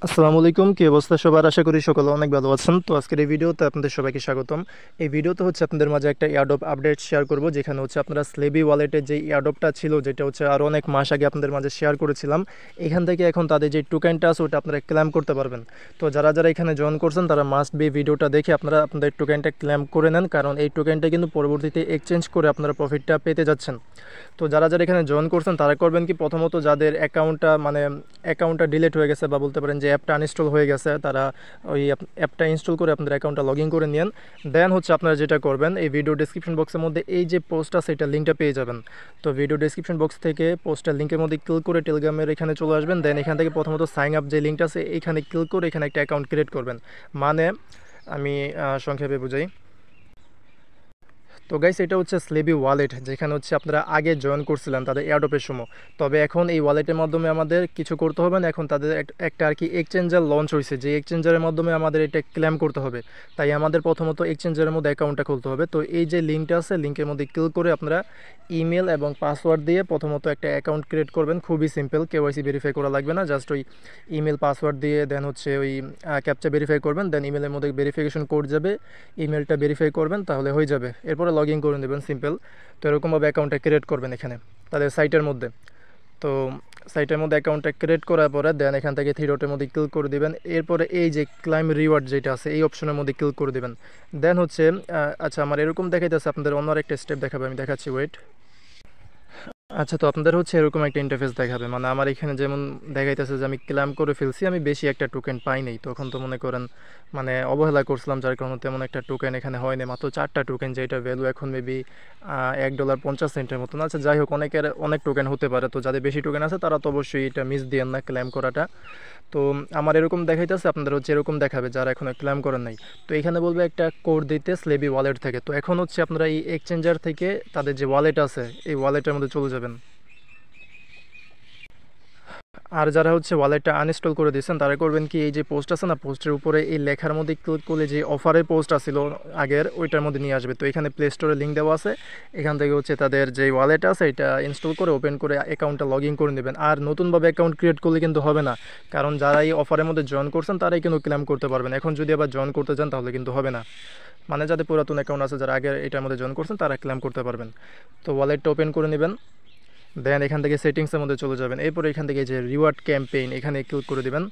আসসালামু আলাইকুম, কি অবস্থা সবার? আশা করি সকলে অনেক ভালো আছেন। তো আজকের এই ভিডিওতে আপনাদের সবাইকে স্বাগতম। এই ভিডিওতে হচ্ছে আপনাদের মাঝে একটা এয়ারড্রপ আপডেট শেয়ার করব, যেখানে হচ্ছে আপনারা স্লেবি ওয়ালেটের যে এয়ারড্রপটা ছিল, যেটা হচ্ছে আরও অনেক মাস আগে আপনাদের মাঝে শেয়ার করেছিলাম, এখান থেকে এখন তাদের যে টোকেনটা আছে ওটা আপনারা ক্লেম করতে পারবেন। তো যারা যারা এখানে জয়েন করছেন তারা মাস্ট বি ভিডিওটা দেখে আপনারা আপনাদের টোকেনটা ক্লেম করে নেন, কারণ এই টোকেনটা কিন্তু পরবর্তীতে এক্সচেঞ্জ করে আপনারা প্রফিটটা পেতে যাচ্ছেন। তো যারা যারা এখানে জয়েন করছেন তারা করবেন কি, প্রথমত যাদের অ্যাকাউন্টটা ডিলিট হয়ে গেছে বা বলতে পারেন যে অ্যাপটা আনইনস্টল হয়ে গেছে, তারা ওই অ্যাপটা ইনস্টল করে আপনাদের অ্যাকাউন্টটা লগ ইন করে নিন। দেন হচ্ছে আপনারা যেটা করবেন, এই ভিডিও ডিসক্রিপশন বক্সের মধ্যে এই যে পোস্ট আছে এটা লিঙ্কটা পেয়ে যাবেন। তো ভিডিও ডিসক্রিপশন বক্স থেকে পোস্টের লিঙ্কের মধ্যে ক্লিক করে টেলিগ্রামের এখানে চলে আসবেন। দেন এখান থেকে প্রথমত সাইন আপ যে লিঙ্কটা আছে এখানে ক্লিক করে এখানে একটা অ্যাকাউন্ট ক্রিয়েট করবেন। মানে আমি সংক্ষেপে বুঝাই। তো গাইস, এটা হচ্ছে স্লেবি ওয়ালেট, যেখানে হচ্ছে আপনারা আগে জয়েন করছিলেন তাদের এয়ারড্রপের সময়। তবে এখন এই ওয়ালেটের মাধ্যমে আমাদের কিছু করতে হবে না, এখন তাদের একটা আর কি এক্সচেঞ্জার লঞ্চ হয়েছে, যে এক্সচেঞ্জারের মাধ্যমে আমাদের এটা ক্লেম করতে হবে। তাই আমাদের প্রথমত এক্সচেঞ্জারের মধ্যে অ্যাকাউন্টটা খুলতে হবে। তো এই যে লিঙ্কটা আছে, লিঙ্কের মধ্যে ক্লিক করে আপনারা ইমেল এবং পাসওয়ার্ড দিয়ে প্রথমত একটা অ্যাকাউন্ট ক্রিয়েট করবেন। খুবই সিম্পল, কেওয়াইসি ভেরিফাই করা লাগবে না, জাস্ট ওই ইমেল পাসওয়ার্ড দিয়ে দেন হচ্ছে ওই ক্যাপচা ভেরিফাই করবেন। দেন ইমেলের মধ্যে ভেরিফিকেশন কোড যাবে, ইমেলটা ভেরিফাই করবেন, তাহলে হয়ে যাবে। এরপরে লগ ইন করে নেবেন, সিম্পল। তো এরকমভাবে অ্যাকাউন্টটা ক্রিয়েট করবেন এখানে তাদের সাইটের মধ্যে। তো সাইটের মধ্যে অ্যাকাউন্টটা ক্রিয়েট করার পরে দেন এখান থেকে থ্রি ডটের মধ্যে ক্লিক করে দিবেন। এরপরে এই যে ক্লাইম রিওয়ার্ড যেটা আছে এই অপশনের মধ্যে ক্লিক করে দিবেন। দেন হচ্ছে আচ্ছা, আমার এরকম দেখাইতেছে, আপনাদের অন্য একটা স্টেপ দেখাবে, আমি দেখাচ্ছি, ওয়েট। আচ্ছা, তো আপনাদের হচ্ছে এরকম একটা ইন্টারফেস দেখাবে, মানে আমার এখানে যেমন দেখাইতেছে যে আমি ক্লেম করে ফেলছি, আমি বেশি একটা টোকেন পাই নাই। তখন তো মনে করেন মানে অবহেলা করছিলাম, যার কারণে তেমন একটা টোকেন এখানে হয়নি, মাত্র 4টা টোকেন, যেটা ভ্যালু এখন মেবি $1.50 মতন। আচ্ছা যাই হোক, অনেকের অনেক টোকেন হতে পারে, তো যাদের বেশি টোকেন আছে তারা তো অবশ্যই এটা মিস দিয়েন না ক্লেম করাটা। তো আমার এরকম দেখাইতেছে, আপনাদের হচ্ছে এরকম দেখাবে যারা এখনও ক্লেম করেন নাই। তো এখানে বলবে একটা কোড দিতে স্লেবি ওয়ালেট থেকে। তো এখন হচ্ছে আপনারা এই এক্সচেঞ্জার থেকে তাদের যে ওয়ালেট আছে এই ওয়ালেটের মধ্যে চলে যাবেন। আর যারা হচ্ছে ওয়ালেটটা আনইনস্টল করে দিয়েছেন তারা করবেন কি, এই যে পোস্ট আছে না, পোস্টের উপরে এই লেখার মধ্যে ক্লিক করলে যে অফারের পোস্ট আসছিল আগের, ওইটার মধ্যে নিয়ে আসবে। তো এখানে প্লে স্টোরে লিঙ্ক দেওয়া আছে, এখান থেকে হচ্ছে তাদের যে ওয়ালেট আছে এটা ইনস্টল করে ওপেন করে অ্যাকাউন্টটা লগ ইন করে নেবেন। আর নতুনভাবে অ্যাকাউন্ট ক্রিয়েট করলে কিন্তু হবে না, কারণ যারা এই অফারের মধ্যে জয়েন করছেন তারাই কিন্তু ক্লেম করতে পারবেন। এখন যদি আবার জয়েন করতে চান তাহলে কিন্তু হবে না, মানে যাদের পুরাতন অ্যাকাউন্ট আছে, যারা আগে এটার মধ্যে জয়েন করছেন তারা ক্লেম করতে পারবেন। তো ওয়ালেটটা ওপেন করে নেবেন। দেন এখান থেকে সেটিংসের মধ্যে চলে যাবেন। এরপর এখান থেকে যে রিওয়ার্ড ক্যাম্পেইন এখানে ক্লিক করে দেবেন।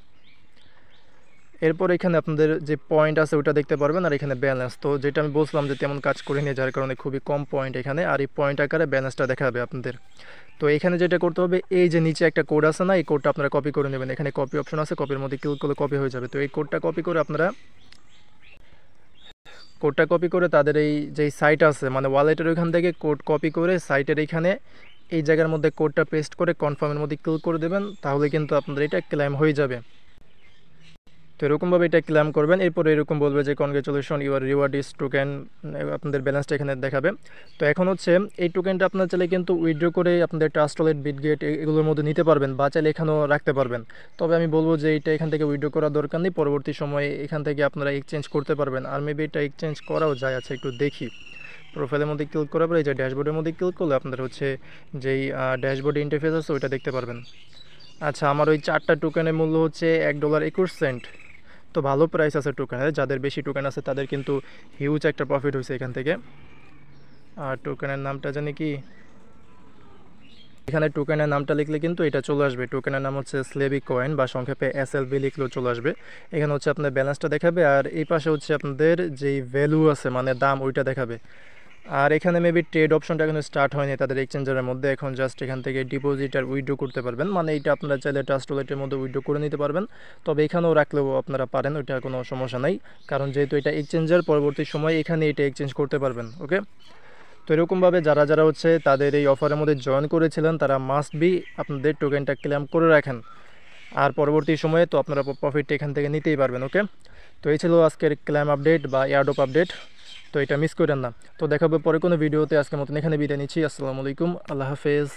এরপর এখানে আপনাদের যে পয়েন্ট আছে ওটা দেখতে পারবেন, আর এখানে ব্যালেন্স। তো যেটা আমি বলছিলাম যে তেমন কাজ করিনি, যার কারণে খুবই কম পয়েন্ট এখানে, আর এই পয়েন্ট আকারে ব্যালেন্সটা দেখাবে আপনাদের। তো এখানে যেটা করতে হবে, এই যে নিচে একটা কোড আছে না, এই কোডটা আপনারা কপি করে নেবেন। এখানে কপি অপশন আছে, কপির মধ্যে ক্লিক করলে কপি হয়ে যাবে। তো এই কোডটা কপি করে আপনারা তাদের এই যে সাইট আছে মানে ওয়ালেটের ওইখান থেকে কোড কপি করে সাইটের এইখানে এই জায়গার মধ্যে কোডটা পেস্ট করে কনফার্মের মধ্যে ক্লিক করে দেবেন, তাহলে কিন্তু আপনাদের এটা ক্লেম হয়ে যাবে। তো এরকমভাবে এটা ক্লেম করবেন। এরপর এরকম বলবে যে congratulation, your reward is token, আপনাদের ব্যালেন্সটা এখানে দেখাবে। তো এখন হচ্ছে এই টোকেনটা আপনার চাইলে কিন্তু উইথড্র করে আপনাদের ট্রাস্ট ওয়ালেট, বিটগেট এগুলোর মধ্যে নিতে পারবেন, বা চাইলে এখানেও রাখতে পারবেন। তবে আমি বলবো যে এটা এখান থেকে উইথড্র করার দরকার নেই, পরবর্তী সময়ে এখান থেকে আপনারা এক্সচেঞ্জ করতে পারবেন। আর মেবি এটা এক্সচেঞ্জ করাও যায়, আছে একটু দেখি। প্রোফাইলের মধ্যে ক্লিক করার পরে এই যে ড্যাশবোর্ডের মধ্যে ক্লিক করলে আপনাদের হচ্ছে যেই ড্যাশবোর্ড ইন্টারফেস আছে ওইটা দেখতে পারবেন। আচ্ছা, আমার ওই 4টা টোকেনের মূল্য হচ্ছে $1.21। তো ভালো প্রাইস আছে টোকেনের, যাদের বেশি টোকেন আছে তাদের কিন্তু হিউজ একটা প্রফিট হয়েছে এখান থেকে। আর টোকেনের নামটা জানি কি, এখানে টোকেনের নামটা লিখলে কিন্তু এটা চলে আসবে। টোকেনের নাম হচ্ছে স্লেবি কয়েন, বা সংক্ষেপে SLB লিখলেও চলে আসবে। এখানে হচ্ছে আপনার ব্যালেন্সটা দেখাবে, আর এই পাশে হচ্ছে আপনাদের যেই ভ্যালু আছে মানে দাম ওইটা দেখাবে। আর এখানে মেবি ট্রেড অপশনটা এখনো স্টার্ট হয়নি তাদের এক্সচেঞ্জারের মধ্যে, এখন জাস্ট এখান থেকে ডিপোজিট আর উইথড্র করতে পারবেন, মানে এটা আপনারা চাইলে ট্রাস্ট ওয়ালেটের মধ্যে উইথড্র করে নিতে পারবেন। তবে এখানেও রাখলেও আপনারা পারেন, ওইটা কোনো সমস্যা নাই, কারণ যেহেতু এটা এক্সচেঞ্জার, পরবর্তী সময় এখানে এটা এক্সচেঞ্জ করতে পারবেন। ওকে, তো এরকমভাবে যারা যারা হচ্ছে তাদের এই অফারের মধ্যে জয়েন করেছিলেন তারা মাস্ট বি আপনাদের টোকেনটা ক্লেম করে রাখেন, আর পরবর্তী সময়ে তো আপনারা প্রফিটটা এখান থেকে নিতেই পারবেন। ওকে, তো এই ছিল আজকের ক্লেম আপডেট বা এয়ারড্রপ আপডেট। তো এটা মিস করেন না। তো দেখাবে পরে কোনো ভিডিওতে, আজকের মতন এখানে বিদায় নিচ্ছি। আসসালামু আলাইকুম, আল্লাহ হাফেজ।